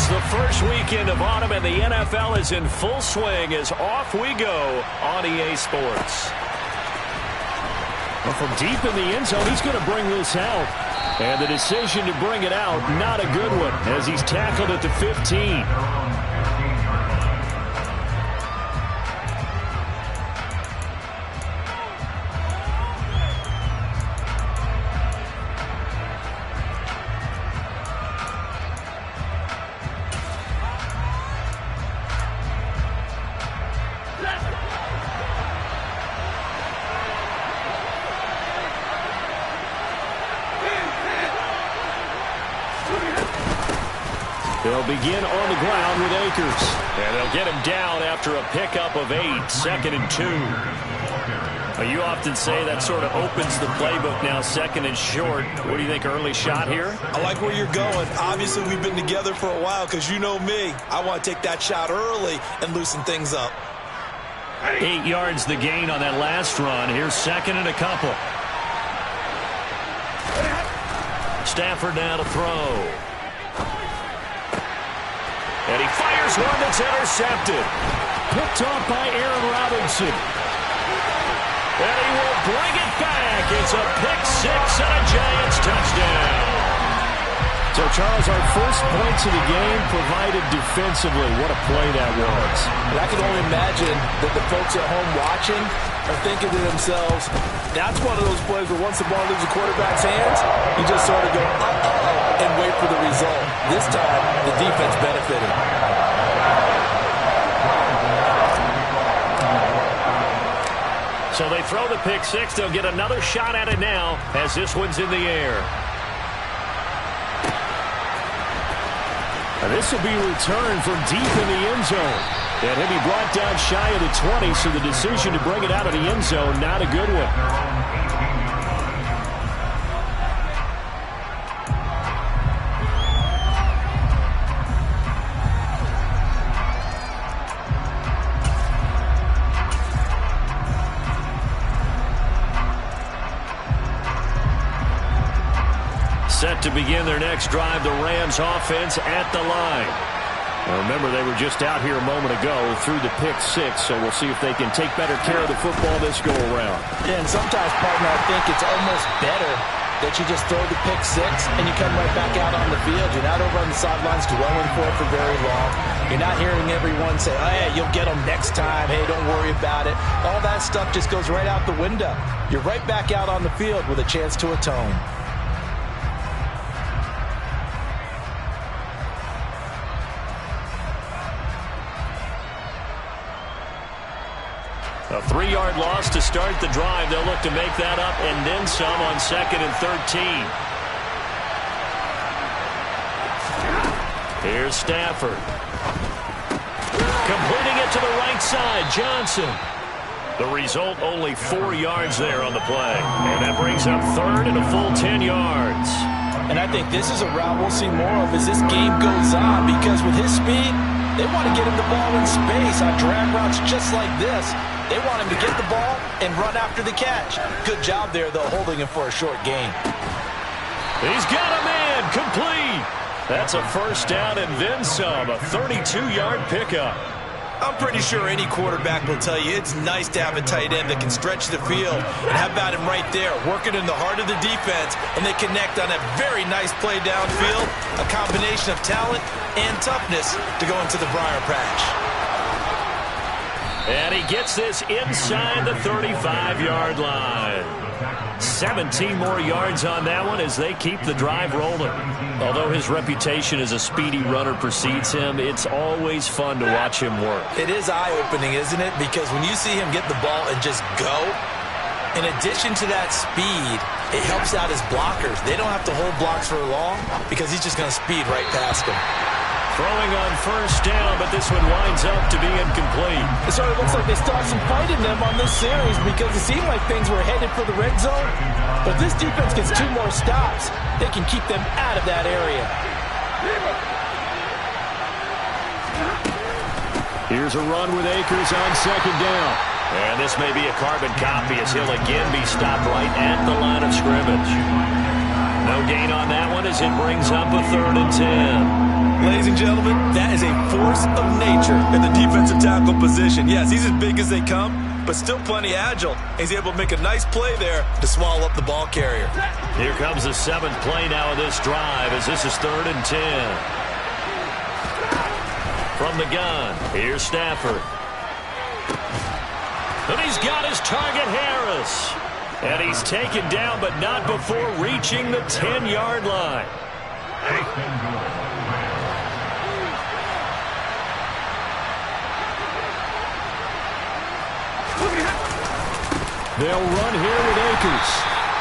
It's the first weekend of autumn, and the NFL is in full swing as off we go on EA Sports. Well, from deep in the end zone, he's going to bring this out. And the decision to bring it out, not a good one, as he's tackled at the 15. They'll begin on the ground with Akers. And they'll get him down after a pickup of 8, 2nd and 2. You often say that sort of opens the playbook now, 2nd and short. What do you think, early shot here? I like where you're going. Obviously, we've been together for a while because you know me. I want to take that shot early and loosen things up. 8 yards the gain on that last run. Here's 2nd and a couple. Stafford now to throw. And he fires one that's intercepted. Picked off by Aaron Robinson. And he will bring it back. It's a pick 6 and a Giants touchdown. So, Charles, our first points of the game provided defensively. What a play that was. And I can only imagine that the folks at home watching are thinking to themselves, that's one of those plays where once the ball leaves the quarterback's hands, you just sort of go, uh-oh, and wait for the result. This time, the defense benefited. So they throw the pick 6. They'll get another shot at it now as this one's in the air. And this will be returned from deep in the end zone. And he'll be brought down shy of the 20, so the decision to bring it out of the end zone, not a good one. Set to begin their next drive, the Rams offense at the line. Now remember, they were just out here a moment ago through the pick 6, so we'll see if they can take better care of the football this go-around. Yeah, and sometimes, partner, I think it's almost better that you just throw the pick 6 and you come right back out on the field. You're not over on the sidelines dwelling for it for very long. You're not hearing everyone say, oh, yeah, you'll get them next time. Hey, don't worry about it. All that stuff just goes right out the window. You're right back out on the field with a chance to atone. A 3-yard loss to start the drive. They'll look to make that up and then some on 2nd and 13. Here's Stafford. Completing it to the right side, Johnson. The result, only 4 yards there on the play. And that brings up 3rd and a full 10 yards. And I think this is a route we'll see more of as this game goes on, because with his speed, they want to get him the ball in space on drag routes just like this. They want him to get the ball and run after the catch. Good job there, though, holding him for a short gain. He's got a man, complete. That's a first down and then some, a 32-yard pickup. I'm pretty sure any quarterback will tell you it's nice to have a tight end that can stretch the field. And how about him right there, working in the heart of the defense, and they connect on a very nice play downfield, a combination of talent and toughness to go into the briar patch. And he gets this inside the 35-yard line. 17 more yards on that one as they keep the drive rolling. Although his reputation as a speedy runner precedes him, it's always fun to watch him work. It is eye-opening, isn't it? Because when you see him get the ball and just go, in addition to that speed, it helps out his blockers. They don't have to hold blocks for long because he's just going to speed right past them. Throwing on first down, but this one winds up to be incomplete. It sort of looks like they still have some fight in them on this series because it seemed like things were headed for the red zone. But this defense gets 2 more stops. They can keep them out of that area. Here's a run with Akers on 2nd down. And this may be a carbon copy as he'll again be stopped right at the line of scrimmage. No gain on that one as it brings up a 3rd and 10. Ladies and gentlemen, that is a force of nature in the defensive tackle position. Yes, he's as big as they come, but still plenty agile. He's able to make a nice play there to swallow up the ball carrier. Here comes the 7th play now of this drive as this is 3rd and 10. From the gun, here's Stafford. And he's got his target, Harris. And he's taken down, but not before reaching the 10-yard line. They'll run here with Akers.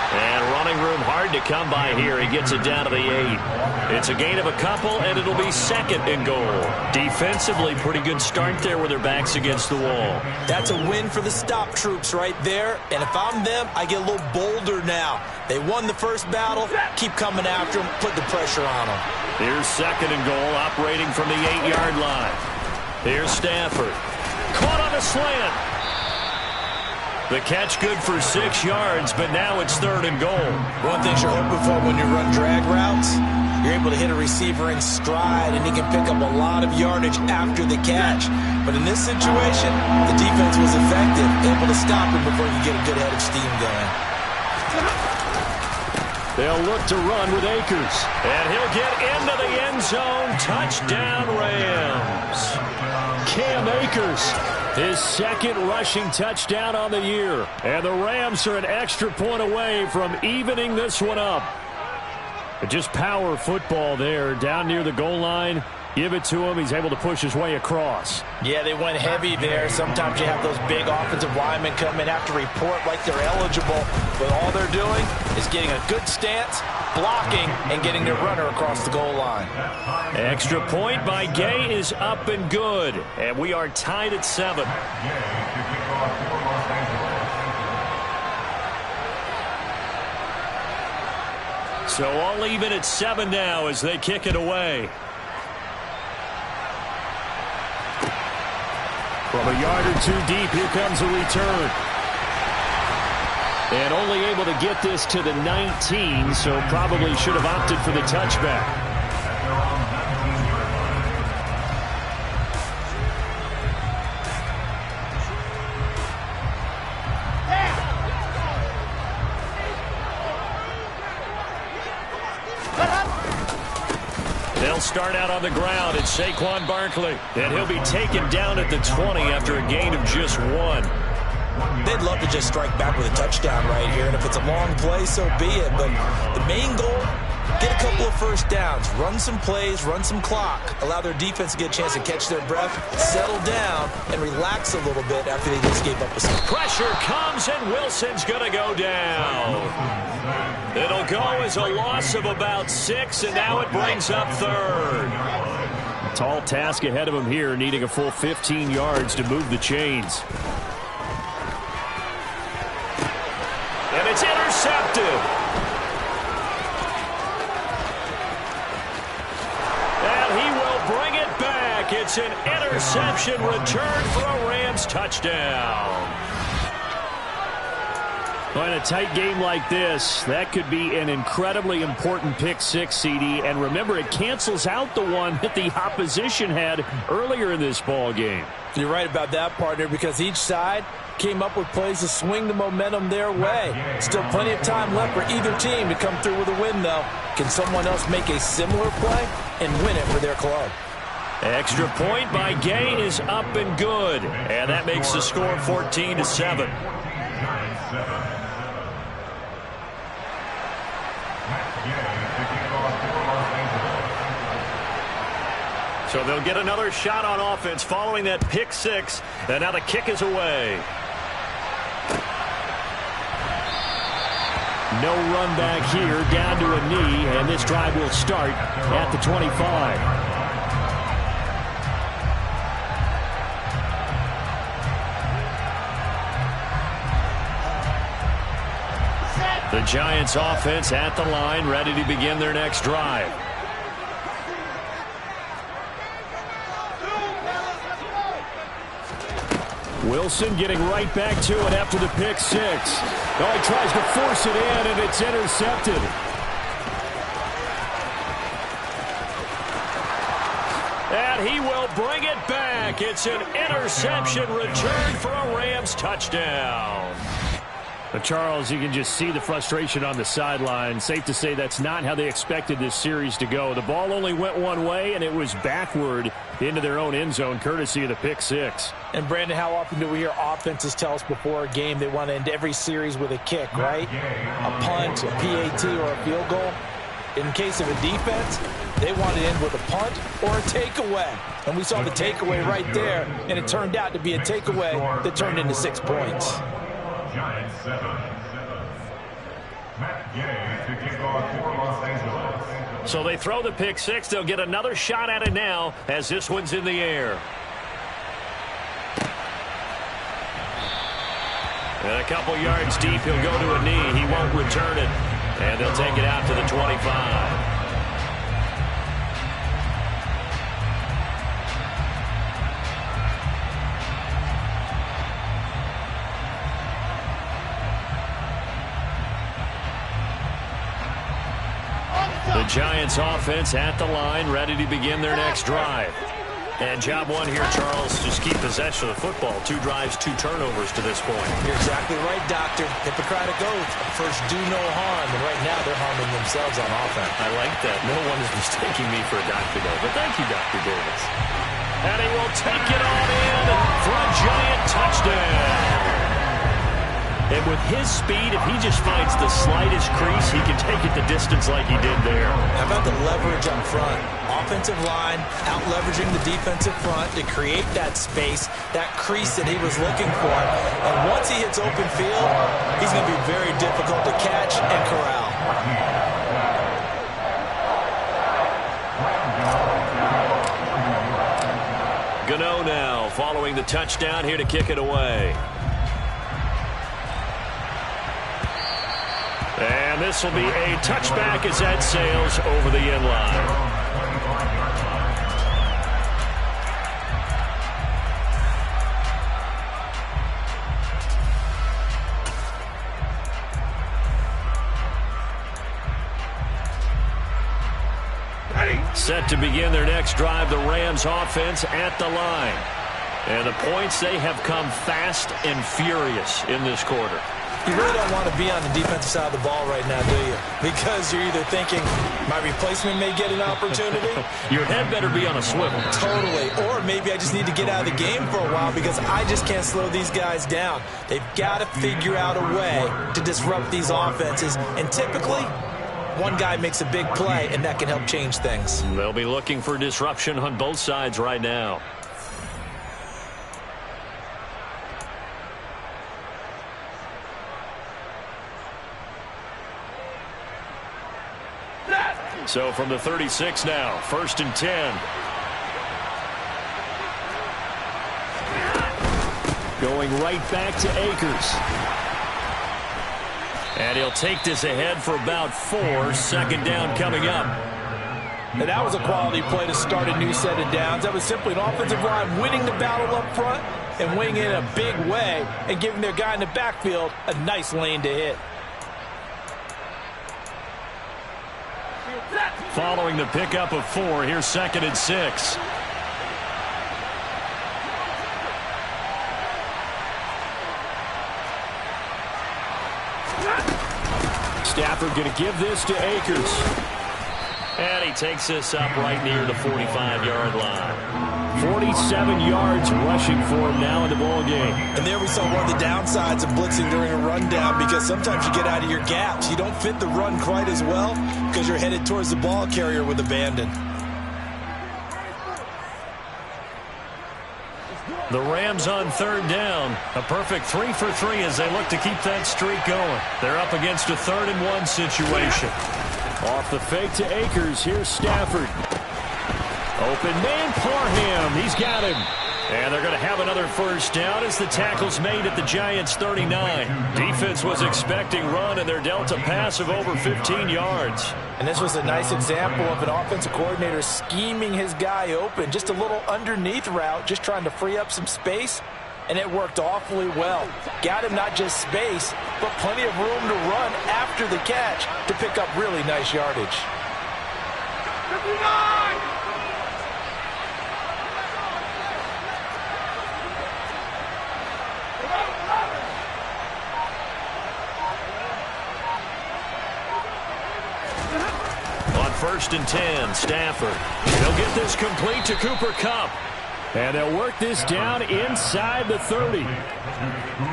And running room hard to come by here. He gets it down to the 8. It's a gain of a couple, and it'll be 2nd and goal. Defensively, pretty good start there with their backs against the wall. That's a win for the stop troops right there. And if I'm them, I get a little bolder now. They won the first battle. Keep coming after them. Put the pressure on them. Here's 2nd and goal, operating from the 8-yard line. Here's Stafford. Caught on a slant. The catch good for 6 yards, but now it's 3rd and goal. One thing you're hoping for when you run drag routes, you're able to hit a receiver in stride, and he can pick up a lot of yardage after the catch. But in this situation, the defense was effective, able to stop him before you get a good head of steam going. They'll look to run with Akers. And he'll get into the end zone. Touchdown, Rams. Cam Akers. His 2nd rushing touchdown on the year. And the Rams are an extra point away from evening this one up. But just power football there down near the goal line. Give it to him. He's able to push his way across. Yeah, they went heavy there. Sometimes you have those big offensive linemen come in, have to report like they're eligible. But all they're doing is getting a good stance, blocking, and getting their runner across the goal line. Extra point by Gay is up and good. And we are tied at 7. So all even at 7 now as they kick it away. From a yard or 2 deep, here comes a return. And only able to get this to the 19, so probably should have opted for the touchback. They'll start out on the ground. It's Saquon Barkley. And he'll be taken down at the 20 after a gain of just 1. They'd love to just strike back with a touchdown right here. And if it's a long play, so be it. But the main goal, get a couple of first downs. Run some plays, run some clock. Allow their defense to get a chance to catch their breath, settle down, and relax a little bit after they just gave up a stop. Pressure comes, and Wilson's going to go down. It'll go as a loss of about 6, and now it brings up 3rd. Tall task ahead of him here, needing a full 15 yards to move the chains. And it's intercepted. And he will bring it back. It's an interception return for a Rams touchdown. Well, in a tight game like this, that could be an incredibly important pick 6, CD. And remember, it cancels out the one that the opposition had earlier in this ball game. You're right about that, partner, because each side came up with plays to swing the momentum their way. Still plenty of time left for either team to come through with a win, though. Can someone else make a similar play and win it for their club? Extra point by Gay is up and good. And that makes the score 14-7. So they'll get another shot on offense following that pick 6. And now the kick is away. No run back here, down to a knee, and this drive will start at the 25. The Giants offense at the line, ready to begin their next drive. Wilson getting right back to it after the pick 6. Oh, he tries to force it in, and it's intercepted. And he will bring it back. It's an interception return for a Rams touchdown. But Charles, you can just see the frustration on the sideline. Safe to say that's not how they expected this series to go. The ball only went one way, and it was backward into their own end zone, courtesy of the pick six. And, Brandon, how often do we hear offenses tell us before a game they want to end every series with a kick, right? A punt, a PAT, or a field goal. In case of a defense, they want to end with a punt or a takeaway. And we saw the takeaway right there, and it turned out to be a takeaway that turned into 6 points. Giants 7. Matt Gay to kick off for Los Angeles. So they throw the pick six. They'll get another shot at it now as this one's in the air. And a couple yards deep, he'll go to a knee. He won't return it. And they'll take it out to the 25. The Giants offense at the line, ready to begin their next drive. And job one here, Charles, just keep possession of the football. 2 drives, 2 turnovers to this point. You're exactly right, Doctor. Hippocratic oath. First, do no harm. And right now, they're harming themselves on offense. I like that. No one is mistaking me for a doctor, though. But thank you, Dr. Davis. And he will take it on in for a Giant touchdown. And with his speed, if he just finds the slightest crease, he can take it the distance like he did there. How about the leverage up front? Offensive line out-leveraging the defensive front to create that space, that crease that he was looking for. And once he hits open field, he's going to be very difficult to catch and corral. Gano now following the touchdown here to kick it away. And this will be a touchback as that sails over the end line. Set to begin their next drive, the Rams offense at the line. And the points, they have come fast and furious in this quarter. You really don't want to be on the defensive side of the ball right now, do you? Because you're either thinking, my replacement may get an opportunity. Your head better be on a swivel. Totally. Or maybe I just need to get out of the game for a while because I just can't slow these guys down. They've got to figure out a way to disrupt these offenses. And typically, one guy makes a big play, and that can help change things. They'll be looking for disruption on both sides right now. So from the 36 now, 1st and 10. Going right back to Akers. And he'll take this ahead for about 4. 2nd down coming up. And that was a quality play to start a new set of downs. That was simply an offensive line winning the battle up front and winning it in a big way and giving their guy in the backfield a nice lane to hit. Following the pickup of 4, here's 2nd and 6. Stafford going to give this to Akers. And he takes this up right near the 45-yard line. 47 yards rushing for him now in the ball game. And there we saw one of the downsides of blitzing during a rundown because sometimes you get out of your gaps. You don't fit the run quite as well because you're headed towards the ball carrier with abandon. The Rams on 3rd down. A perfect 3 for 3 as they look to keep that streak going. They're up against a 3rd and 1 situation. Off the fake to Akers. Here's Stafford. Open man, Parham. He's got him. And they're going to have another 1st down as the tackle's made at the Giants' 39. Defense was expecting run, and they're dealt a pass of over 15 yards. And this was a nice example of an offensive coordinator scheming his guy open. Just a little underneath route, just trying to free up some space. And it worked awfully well. Got him not just space, but plenty of room to run after the catch to pick up really nice yardage. first and 10. Stafford. He'll get this complete to Cooper Kupp. And they'll work this down inside the 30.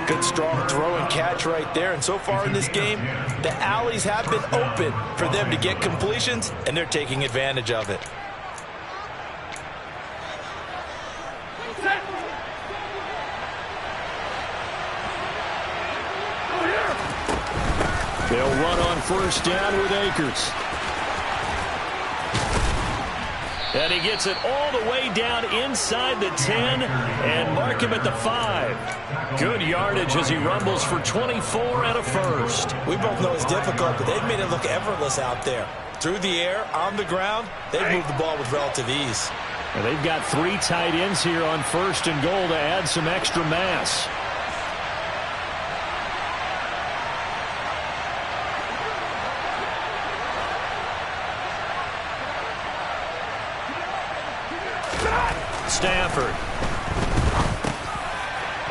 Good strong throw and catch right there. And so far in this game, the alleys have been open for them to get completions, and they're taking advantage of it. They'll run on first down with Akers. And he gets it all the way down inside the 10 and mark him at the 5. Good yardage as he rumbles for 24 and a first. We both know it's difficult, but they've made it look effortless out there. Through the air, on the ground, they've moved the ball with relative ease. And they've got 3 tight ends here on first and goal to add some extra mass. Stafford.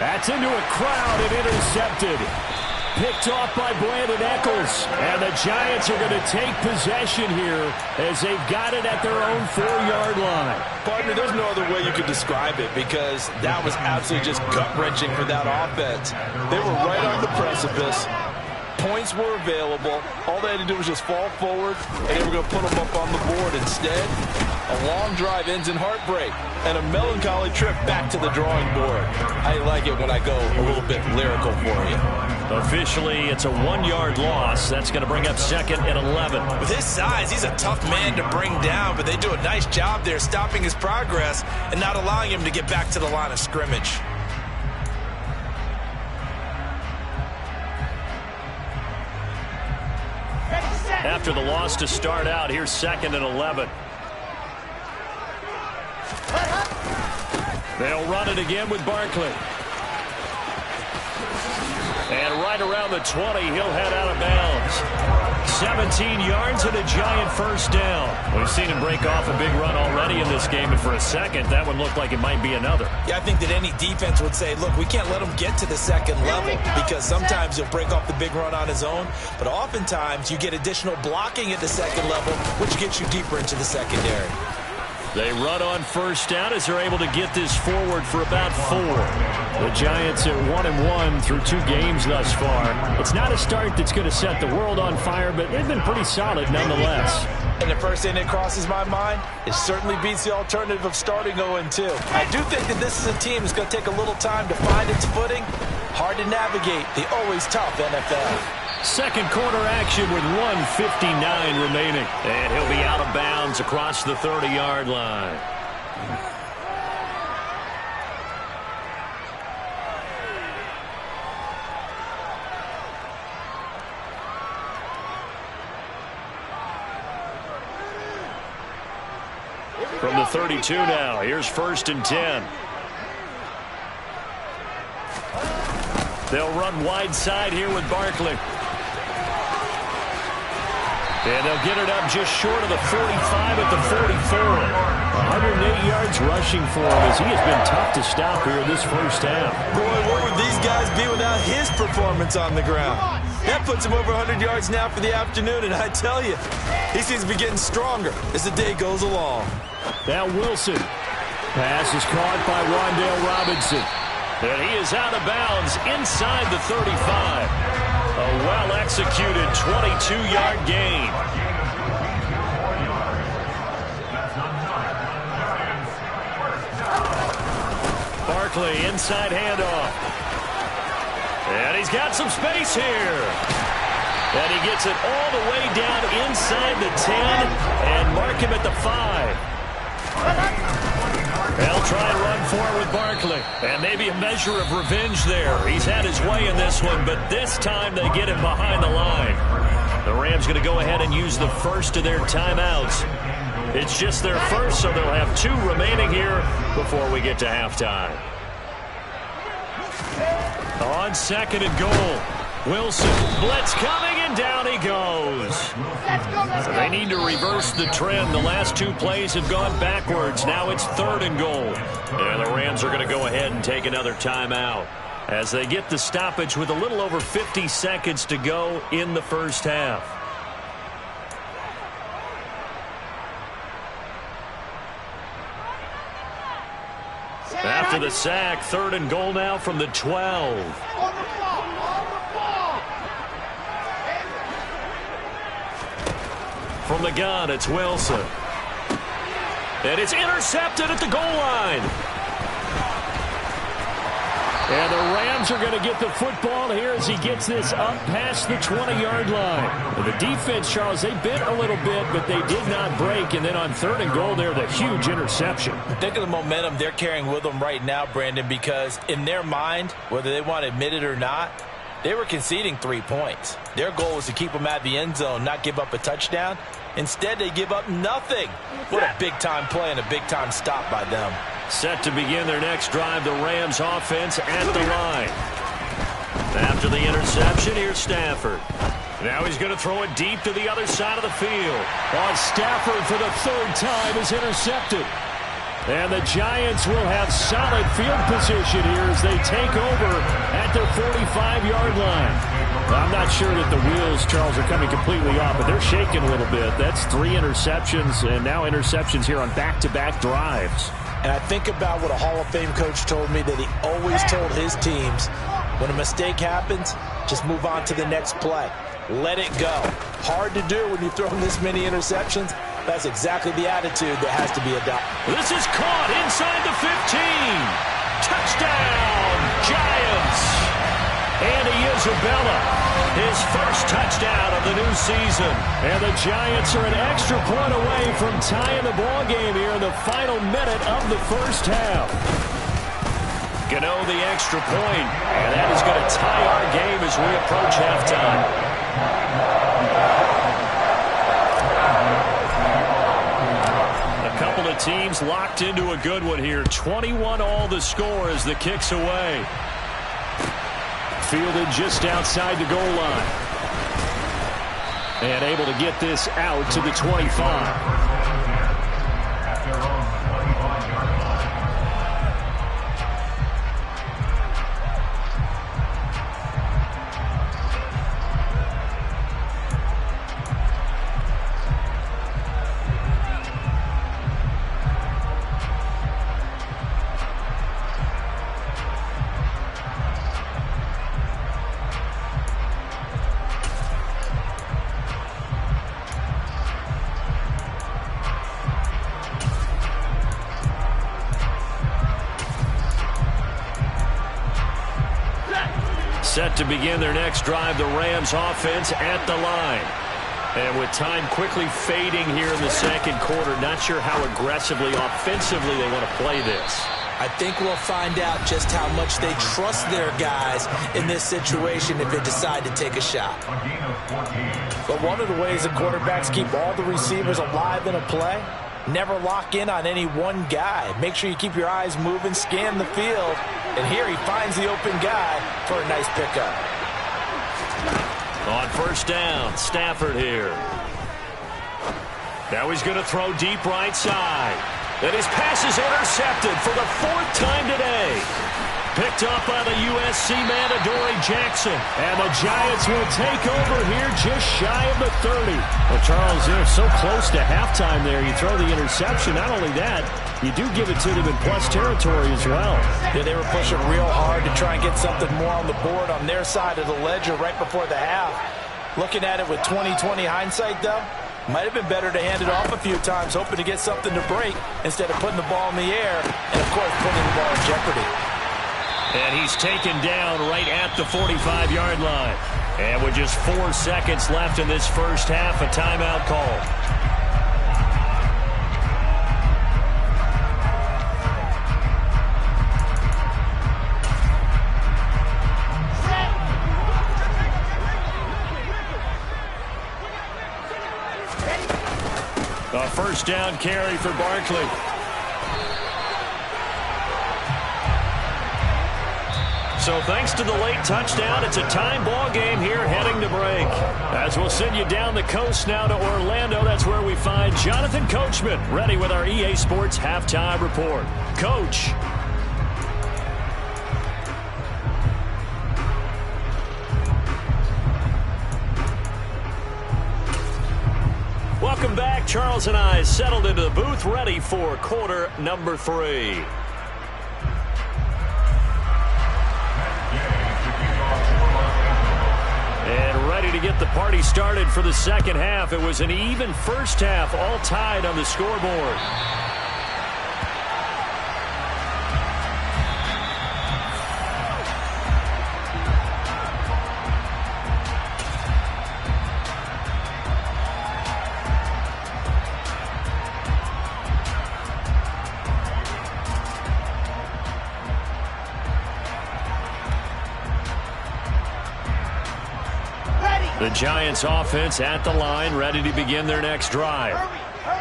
That's into a crowd and intercepted. Picked off by Brandon Eccles. And the Giants are going to take possession here as they've got it at their own 4-yard line. Partner, there's no other way you could describe it because that was absolutely just gut-wrenching for that offense. They were right on the precipice. Points were available. All they had to do was just fall forward, and they were going to put them up on the board. Instead, a long drive ends in heartbreak and a melancholy trip back to the drawing board. I like it when I go a little bit lyrical for you. Officially, it's a 1-yard loss. That's going to bring up second and 11. With his size, he's a tough man to bring down, but they do a nice job there stopping his progress and not allowing him to get back to the line of scrimmage. After the loss to start out, here's second and 11. They'll run it again with Barkley. And right around the 20, he'll head out of bounds. 17 yards and a giant first down. We've seen him break off a big run already in this game, and for a second, that one looked like it might be another. Yeah, I think that any defense would say, look, we can't let him get to the second level because sometimes he'll break off the big run on his own, but oftentimes you get additional blocking at the second level, which gets you deeper into the secondary. They run on first down as they're able to get this forward for about 4. The Giants at 1-1 through 2 games thus far. It's not a start that's going to set the world on fire, but they've been pretty solid nonetheless. And the first thing that crosses my mind, it certainly beats the alternative of starting 0-2. I do think that this is a team that's going to take a little time to find its footing. Hard to navigate the always tough NFL. Second quarter action with 1:59 remaining. And he'll be out of bounds across the 30-yard line. From the 32 now, here's first and 10. They'll run wide side here with Barkley. And they'll get it up just short of the 45 at the 44. 108 yards rushing for him as he has been tough to stop here in this first half. Boy, what would these guys be without his performance on the ground? That puts him over 100 yards now for the afternoon, and I tell you, he seems to be getting stronger as the day goes along. Now Wilson. Pass is caught by Wan'Dale Robinson. And he is out of bounds inside the 35. A well-executed 22-yard gain. Barkley, inside handoff. And he's got some space here. And he gets it all the way down inside the 10 and mark him at the 5. They'll try and run forward with Barkley. And maybe a measure of revenge there. He's had his way in this one, but this time they get him behind the line. The Rams going to go ahead and use the first of their timeouts. It's just their first, so they'll have 2 remaining here before we get to halftime. On second and goal. Wilson, blitz coming, and down he goes. They need to reverse the trend. The last 2 plays have gone backwards. Now it's third and goal. And the Rams are going to go ahead and take another timeout as they get the stoppage with a little over 50 seconds to go in the first half. After the sack, 3rd and goal now from the 12. From the gun, it's Wilson. And it's intercepted at the goal line. And the Rams are going to get the football here as he gets this up past the 20-yard line. And the defense, Charles, they bit a little bit, but they did not break. And then on 3rd and goal there, the huge interception. Think of the momentum they're carrying with them right now, Brandon, because in their mind, whether they want to admit it or not, they were conceding 3 points. Their goal was to keep them at the end zone, not give up a touchdown. Instead, they give up nothing. What a big-time play and a big-time stop by them. Set to begin their next drive, the Rams offense at the line. After the interception, here's Stafford. Now he's going to throw it deep to the other side of the field. Stafford for the 3rd time is intercepted. And the Giants will have solid field position here as they take over at their 45-yard line. I'm not sure that the wheels, Charles, are coming completely off, but they're shaking a little bit. That's 3 interceptions, and now interceptions here on back-to-back drives. And I think about what a Hall of Fame coach told me, that he always told his teams, when a mistake happens, just move on to the next play. Let it go. Hard to do when you throw this many interceptions. That's exactly the attitude that has to be adopted. This is caught inside the 15. Touchdown, Giants. Andy Isabella, his first touchdown of the new season. And the Giants are an extra point away from tying the ball game here in the final minute of the first half. Gano the extra point, and that is going to tie our game as we approach halftime. A couple of teams locked into a good one here. 21 all the score as the kick's away. Fielded just outside the goal line. And able to get this out to the 25. Set to begin their next drive, the Rams offense at the line. And with time quickly fading here in the second quarter, not sure how aggressively, offensively they want to play this. I think we'll find out just how much they trust their guys in this situation if they decide to take a shot. But one of the ways that quarterbacks keep all the receivers alive in a play, never lock in on any one guy. Make sure you keep your eyes moving, scan the field. And here he finds the open guy for a nice pickup. On first down, Stafford here. Now he's going to throw deep right side. And his pass is intercepted for the 4th time today. Picked up by the USC man, Adoree Jackson. And the Giants will take over here just shy of the 30. Well, Charles, they're so close to halftime there. You throw the interception. Not only that, you do give it to them in plus territory as well. Yeah, they were pushing real hard to try and get something more on the board on their side of the ledger right before the half. Looking at it with 20/20 hindsight, though, might have been better to hand it off a few times, hoping to get something to break instead of putting the ball in the air and, of course, putting the ball in jeopardy. And he's taken down right at the 45-yard line. And with just 4 seconds left in this first half, a timeout call. A first down carry for Barkley. So thanks to the late touchdown, it's a time ball game here heading to break. As we'll send you down the coast now to Orlando, that's where we find Jonathan Coachman ready with our EA Sports Halftime Report. Coach. Welcome back. Charles and I settled into the booth ready for quarter number 3. to get the party started for the second half. It was an even first half, all tied on the scoreboard. The Giants offense at the line, ready to begin their next drive.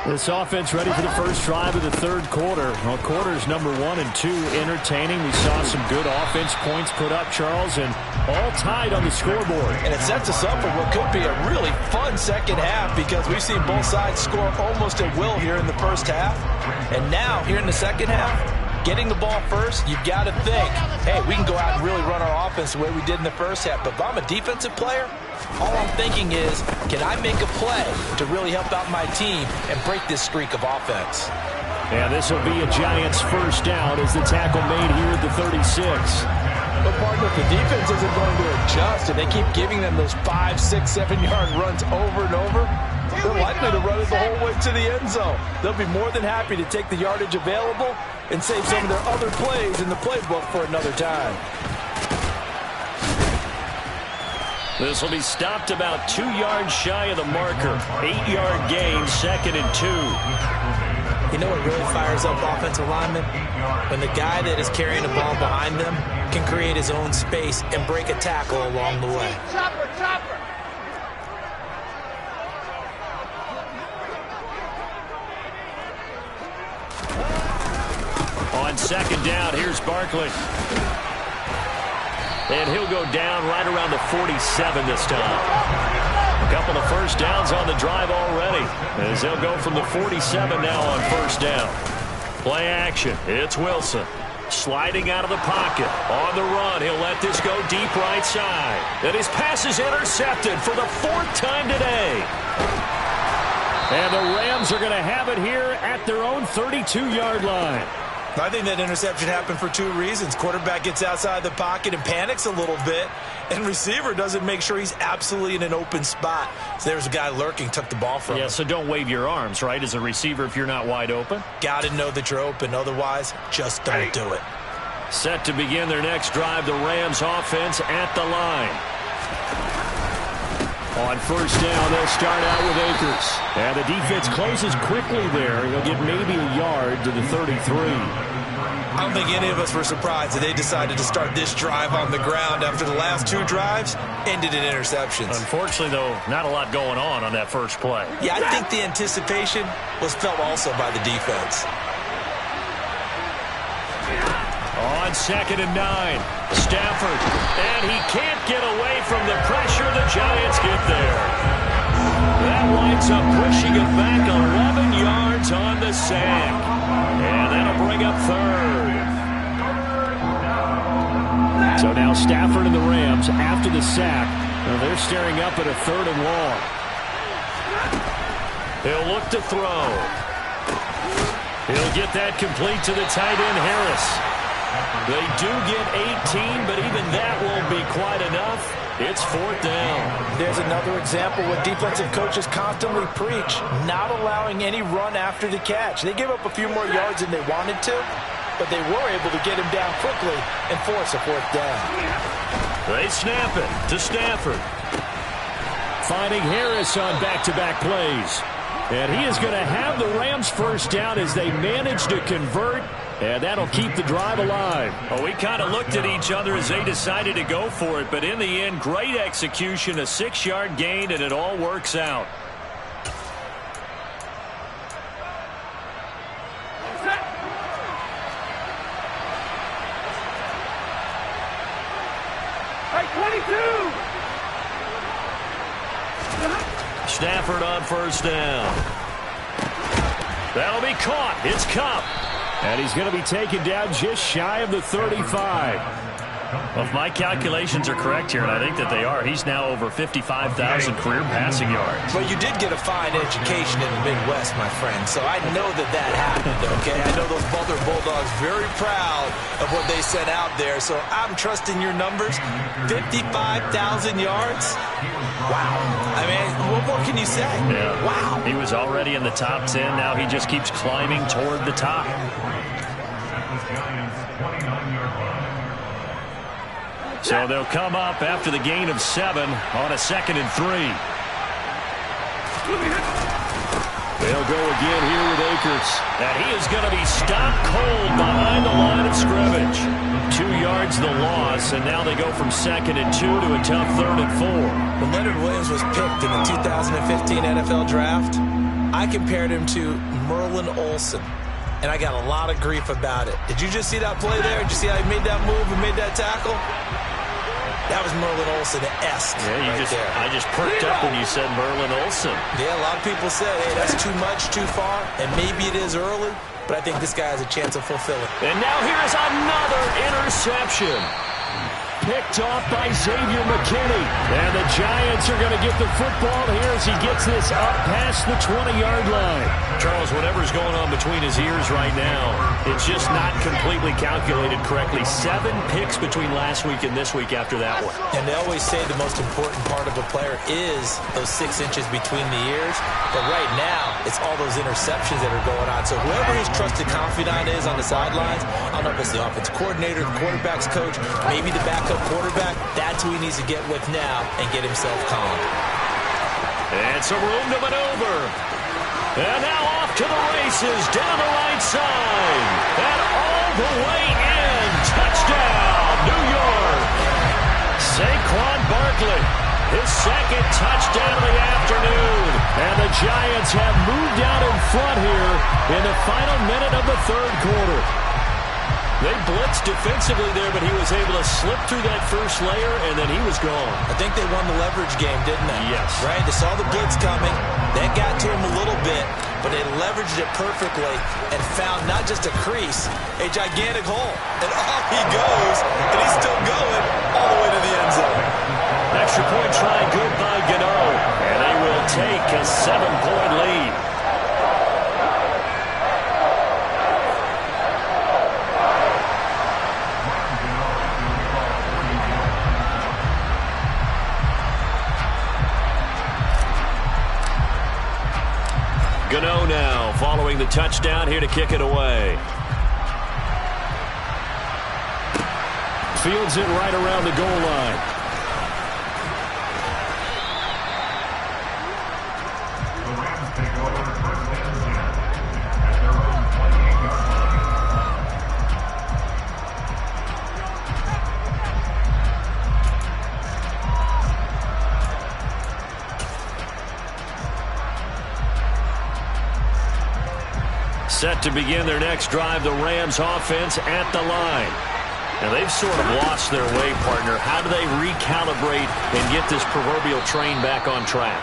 This offense ready for the first drive of the third quarter. Well, quarters number 1 and 2 entertaining. We saw some good offense points put up, Charles, and all tied on the scoreboard. And it sets us up for what could be a really fun second half because we've seen both sides score almost at will here in the first half. And now, here in the second half, getting the ball first, you've got to think, hey, we can go out and really run our offense the way we did in the first half. But if I'm a defensive player, all I'm thinking is, can I make a play to really help out my team and break this streak of offense? And this will be a Giants first down as the tackle made here at the 36. But, partner, if the defense isn't going to adjust and they keep giving them those 5, 6, 7-yard runs over and over, they're likely to run it the whole way to the end zone. They'll be more than happy to take the yardage available and save some of their other plays in the playbook for another time. This will be stopped about 2 yards shy of the marker. 8-yard gain, 2nd and 2. You know what really fires up offensive linemen? When the guy that is carrying the ball behind them can create his own space and break a tackle along the way. Chopper! On second down, here's Barkley. And he'll go down right around the 47 this time. A couple of first downs on the drive already, as they'll go from the 47 now on first down. Play action. It's Wilson. Sliding out of the pocket. On the run, he'll let this go deep right side. And his pass is intercepted for the 4th time today. And the Rams are going to have it here at their own 32-yard line. I think that interception happened for 2 reasons. Quarterback gets outside the pocket and panics a little bit, and receiver doesn't make sure he's absolutely in an open spot. So there's a guy lurking, took the ball from him. Yeah, so don't wave your arms, right, as a receiver if you're not wide open. Got to know that you're open. Otherwise, just don't do it. Set to begin their next drive, the Rams offense at the line. On first down, they'll start out with Akers. And the defense closes quickly there. He'll get maybe a yard to the 33. I don't think any of us were surprised that they decided to start this drive on the ground after the last 2 drives ended in interceptions. Unfortunately, though, not a lot going on that first play. Yeah, I think the anticipation was felt also by the defense. On 2nd and 9, Stafford, and he can't get away from the pressure. The Giants get there. That winds up pushing it back 11 yards on the sack. And that'll bring up 3rd. So now Stafford and the Rams, after the sack, they're staring up at a 3rd and long. He'll look to throw. He'll get that complete to the tight end, Harris. They do get 18, but even that won't be quite enough. It's 4th down. There's another example what defensive coaches constantly preach, not allowing any run after the catch. They gave up a few more yards than they wanted to, but they were able to get him down quickly and force a 4th down. They snap it to Stafford. Finding Harris on back-to-back plays. And he is going to have the Rams first down as they manage to convert. And that'll keep the drive alive. Oh, we kind of looked at each other as they decided to go for it. But in the end, great execution, a 6-yard gain, and it all works out. Hey, 22! Stafford on first down. That'll be caught. It's Kupp. And he's going to be taken down just shy of the 35. Well, if my calculations are correct here, and I think that they are, he's now over 55,000 career passing yards. Well, you did get a fine education in the Midwest, my friend, so I know that happened, okay? I know those Boulder Bulldogs very proud of what they sent out there, so I'm trusting your numbers. 55,000 yards? Wow. I mean, what more can you say? Yeah. Wow. He was already in the top 10. Now he just keeps climbing toward the top. So they'll come up after the gain of 7 on a 2nd and 3. They'll go again here with Akers. And he is going to be stopped cold behind the line of scrimmage. 2 yards the loss, and now they go from 2nd and 2 to a tough 3rd and 4. When Leonard Williams was picked in the 2015 NFL Draft, I compared him to Merlin Olsen, and I got a lot of grief about it. Did you just see that play there? Did you see how he made that move and made that tackle? That was Merlin Olsen-esque. Yeah, I just perked up when you said Merlin Olsen. Yeah, a lot of people said, hey, that's too much, too far, and maybe it is early, but I think this guy has a chance of fulfilling. And now here's another interception. Picked off by Xavier McKinney. And the Giants are going to get the football here as he gets this up past the 20-yard line. Charles, whatever's going on between his ears right now, it's just not completely calculated correctly. 7 picks between last week and this week after that one. And they always say the most important part of a player is those 6 inches between the ears. But right now, it's all those interceptions that are going on. So whoever his trusted confidant is on the sidelines, I don't know if it's the offensive coordinator, the quarterback's coach, maybe the backup quarterback, that's who he needs to get with now and get himself calm. And some room to maneuver. And now off to the races, down the right side. And all the way in. Touchdown, New York. Saquon Barkley, his 2nd touchdown of the afternoon. And the Giants have moved out in front here in the final minute of the 3rd quarter. They blitzed defensively there, but he was able to slip through that first layer, and then he was gone. I think they won the leverage game, didn't they? Yes. Right? They saw the blitz coming. That got to him a little bit, but they leveraged it perfectly and found not just a crease, a gigantic hole. And off he goes, and he's still going all the way to the end zone. Extra point try good by Gano, and they will take a 7-point lead. Gano now following the touchdown here to kick it away. Fields it right around the goal line. The Rams take over 1st and 10 at their own 28-yard line. Set to begin their next drive, the Rams offense at the line. Now they've sort of lost their way, partner. How do they recalibrate and get this proverbial train back on track?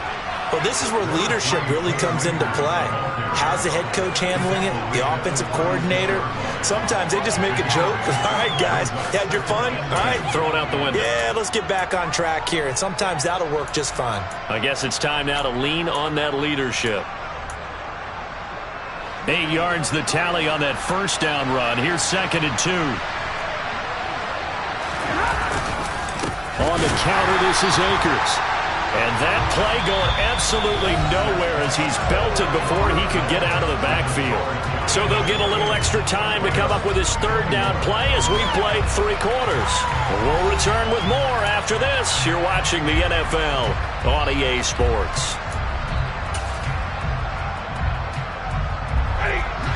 Well, this is where leadership really comes into play. How's the head coach handling it? The offensive coordinator? Sometimes they just make a joke. All right, guys, you had your fun? All right. Throw it out the window. Yeah, let's get back on track here. And sometimes that'll work just fine. I guess it's time now to lean on that leadership. 8 yards the tally on that first down run. Here's 2nd and 2. On the counter, this is Akers. And that play going absolutely nowhere as he's belted before he could get out of the backfield. So they'll get a little extra time to come up with his 3rd down play as we played 3 quarters. We'll return with more after this. You're watching the NFL on EA Sports.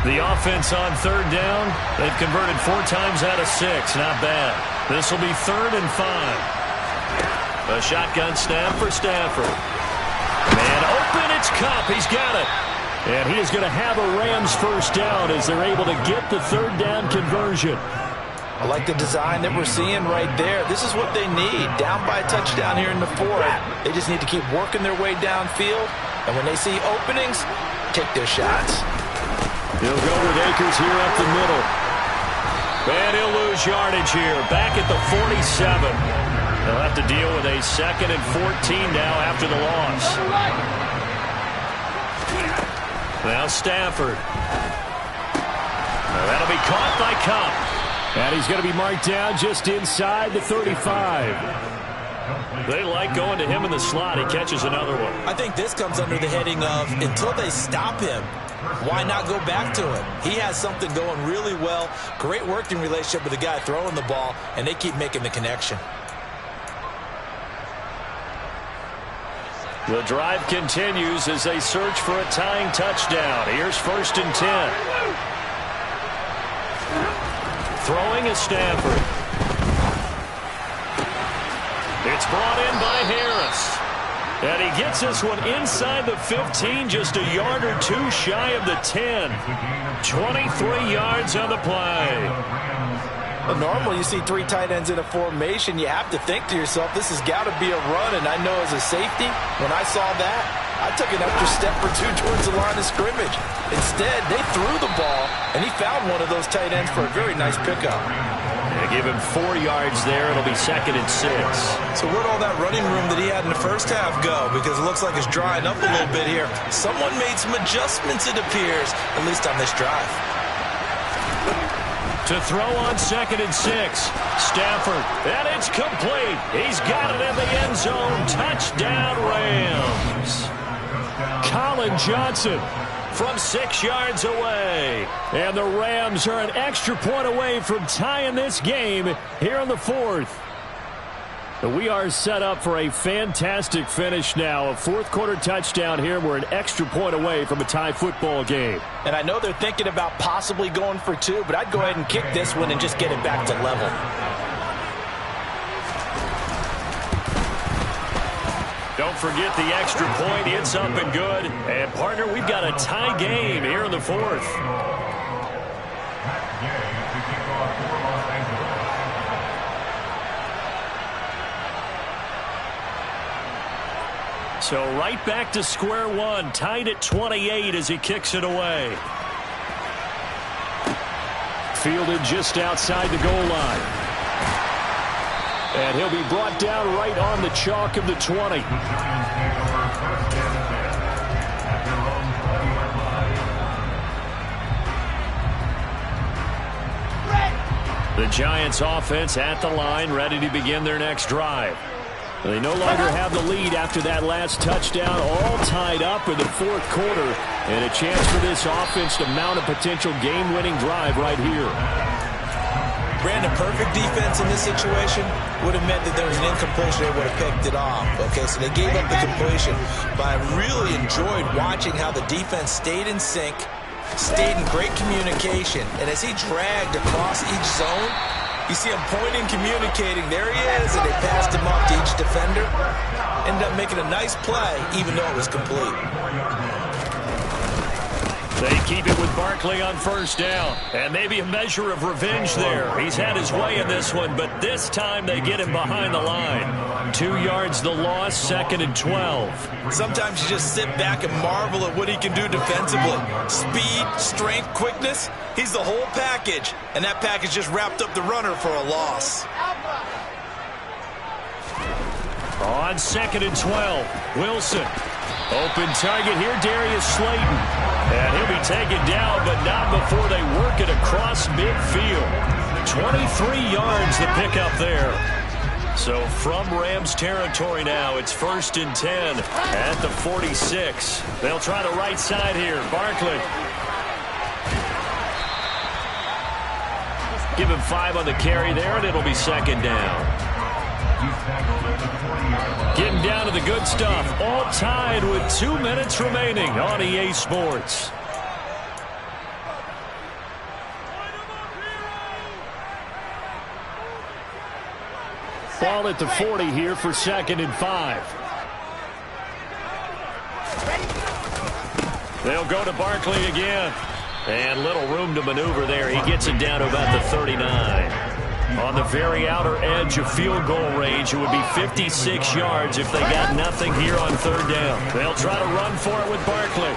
The offense on 3rd down, they've converted 4 times out of 6. Not bad. This will be 3rd and 5. A shotgun snap for Stafford. Man open, it's Kupp. He's got it. And he is going to have a Rams first down as they're able to get the 3rd down conversion. I like the design that we're seeing right there. This is what they need. Down by a touchdown here in the 4th. They just need to keep working their way downfield. And when they see openings, take their shots. He'll go with Akers here up the middle. And he'll lose yardage here. Back at the 47. They'll have to deal with a 2nd and 14 now after the loss. Now Stafford. That'll be caught by Cup. And he's going to be marked down just inside the 35. They like going to him in the slot. He catches another one. I think this comes under the heading of until they stop him, why not go back to him? He has something going really well. Great working relationship with the guy throwing the ball, and they keep making the connection. The drive continues as they search for a tying touchdown. Here's 1st and 10. Throwing is Stafford. It's brought in by Harris. And he gets this one inside the 15, just a yard or two shy of the 10. 23 yards on the play. Well, normally you see 3 tight ends in a formation. You have to think to yourself, this has got to be a run. And I know as a safety, when I saw that, I took an extra step or 2 towards the line of scrimmage. Instead, they threw the ball, and he found one of those tight ends for a very nice pickup. They give him 4 yards there. It'll be 2nd and 6. So where'd all that running room that he had in the first half go? Because it looks like it's drying up a little bit here. Someone made some adjustments, it appears, at least on this drive. To throw on 2nd and 6. Stafford, and it's complete. He's got it in the end zone. Touchdown, Rams. Colin Johnson from 6 yards away. And the Rams are an extra point away from tying this game here in the 4th. We are set up for a fantastic finish now. A 4th quarter touchdown here. We're an extra point away from a tie football game. And I know they're thinking about possibly going for 2, but I'd go ahead and kick this one and just get it back to level. Don't forget the extra point. It's up and good. And, partner, we've got a tie game here in the 4th. So right back to square one. Tied at 28 as he kicks it away. Fielded just outside the goal line. And he'll be brought down right on the chalk of the 20. The Giants offense at the line, ready to begin their next drive. They no longer have the lead after that last touchdown, all tied up in the 4th quarter. And a chance for this offense to mount a potential game-winning drive right here. Brandon, perfect defense in this situation would have meant that there was an incompletion. They would have picked it off. Okay, so they gave up the completion. But I really enjoyed watching how the defense stayed in sync, stayed in great communication. And as he dragged across each zone, you see him pointing, communicating. There he is, and they passed him up to each defender. Ended up making a nice play, even though it was complete. They keep it with Barkley on 1st down. And maybe a measure of revenge there. He's had his way in this one, but this time they get him behind the line. 2 yards the loss, 2nd and 12. Sometimes you just sit back and marvel at what he can do defensively. Speed, strength, quickness. He's the whole package. And that package just wrapped up the runner for a loss. On 2nd and 12, Wilson. Open target here, Darius Slayton. And he'll be taken down, but not before they work it across midfield. 23 yards the pickup there. So from Rams territory now, it's 1st and 10 at the 46. They'll try the right side here. Barkley. Give him 5 on the carry there, and it'll be 2nd down. Getting down to the good stuff. All tied with 2 minutes remaining on EA Sports. Ball at the 40 here for 2nd and 5. They'll go to Barkley again. And little room to maneuver there. He gets it down to about the 39. On the very outer edge of field goal range, it would be 56 yards if they got nothing here on 3rd down. They'll try to run for it with Barkley.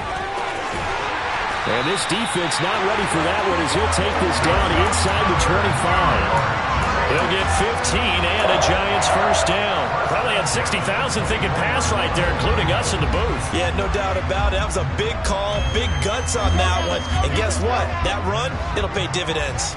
And this defense not ready for that one as he'll take this down inside the 25. He'll get 15 and a Giants first down. Probably had 60,000 thinking pass right there, including us in the booth. Yeah, no doubt about it. That was a big call, big guts on that one. And guess what? That run, it'll pay dividends.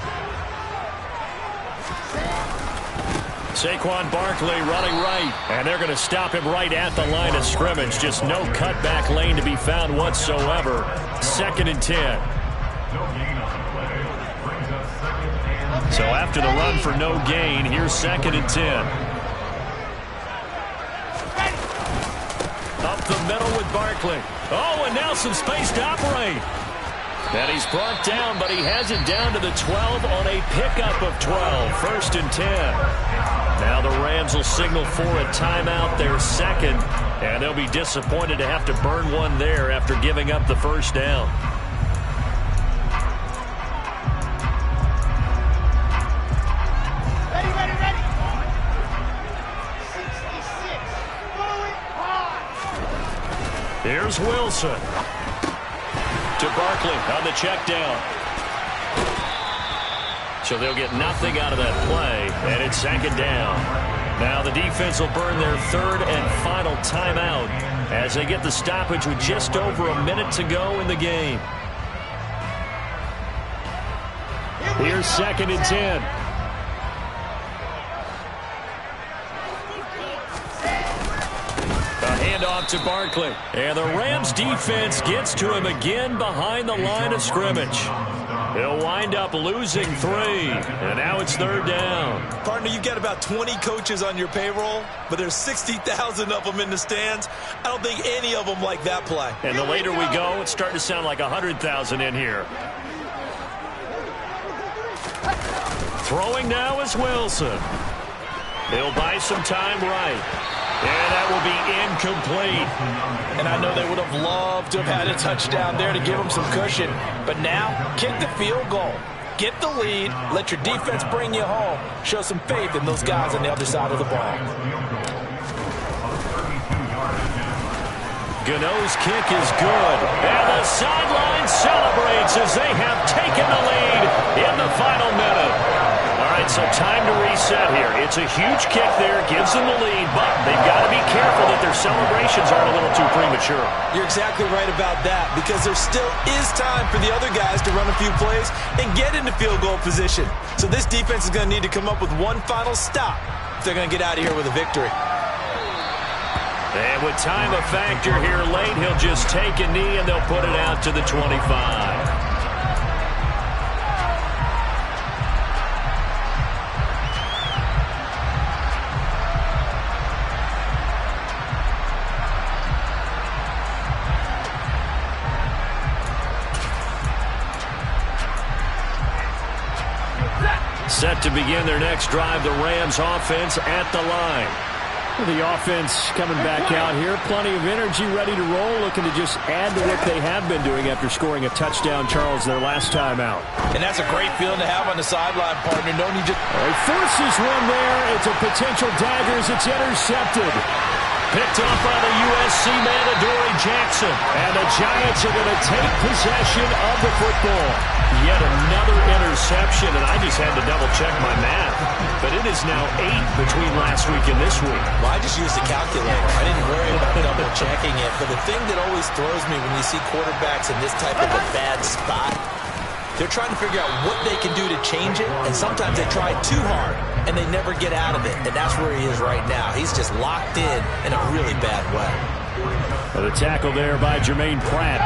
Saquon Barkley running right, and they're going to stop him right at the line of scrimmage. Just no cutback lane to be found whatsoever. 2nd and 10. So after the run for no gain, here's 2nd and 10. Up the middle with Barkley. Oh, and now some space to operate. And he's brought down, but he has it down to the 12 on a pickup of 12. 1st and 10. Now the Rams will signal for a timeout, their second, and they'll be disappointed to have to burn one there after giving up the first down. Ready. 66. Going hard. Here's Wilson. To Barkley on the check down. So they'll get nothing out of that play, and it's 2nd down. Now the defense will burn their 3rd and final timeout as they get the stoppage with just over a minute to go in the game. Here's 2nd and 10. A handoff to Barkley. And the Rams defense gets to him again behind the line of scrimmage. He'll wind up losing 3. And now it's 3rd down. Partner, you've got about 20 coaches on your payroll, but there's 60,000 of them in the stands. I don't think any of them like that play. And the later we go, it's starting to sound like 100,000 in here. Throwing now is Wilson. He'll buy some time right. And that will be incomplete. And I know they would have loved to have had a touchdown there to give them some cushion. But now, kick the field goal. Get the lead. Let your defense bring you home. Show some faith in those guys on the other side of the ball. Gano's kick is good. And the sideline celebrates as they have taken the lead in the final minute. All right, so time to reset here. It's a huge kick there, gives them the lead, but they've got to be careful that their celebrations aren't a little too premature. You're exactly right about that, because there still is time for the other guys to run a few plays and get into field goal position. So this defense is going to need to come up with one final stop if they're going to get out of here with a victory. And with time a factor here late, he'll just take a knee and they'll put it out to the 25. Set to begin their next drive, the Rams offense at the line. The offense coming back out here. Plenty of energy, ready to roll, looking to just add to what they have been doing after scoring a touchdown, Charles, their last time out. And that's a great feeling to have on the sideline, partner. Knowing you just... He forces one there. It's a potential dagger as it's intercepted. Picked up by the USC man, Adoree Jackson. And the Giants are going to take possession of the football. Yet another interception, and I just had to double-check my math. But it is now 8 between last week and this week. Well, I just used a calculator. I didn't worry about double-checking it. But the thing that always throws me when you see quarterbacks in this type of a bad spot, they're trying to figure out what they can do to change it, and sometimes they try too hard, and they never get out of it. And that's where he is right now. He's just locked in a really bad way. Well, the tackle there by Jermaine Pratt.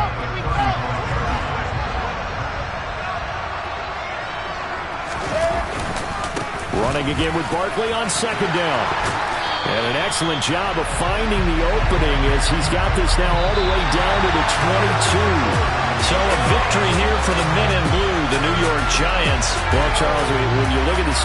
Running again with Barkley on 2nd down. And an excellent job of finding the opening as he's got this now all the way down to the 22. So a victory here for the men in blue, the New York Giants. Well, Charles, when you look at this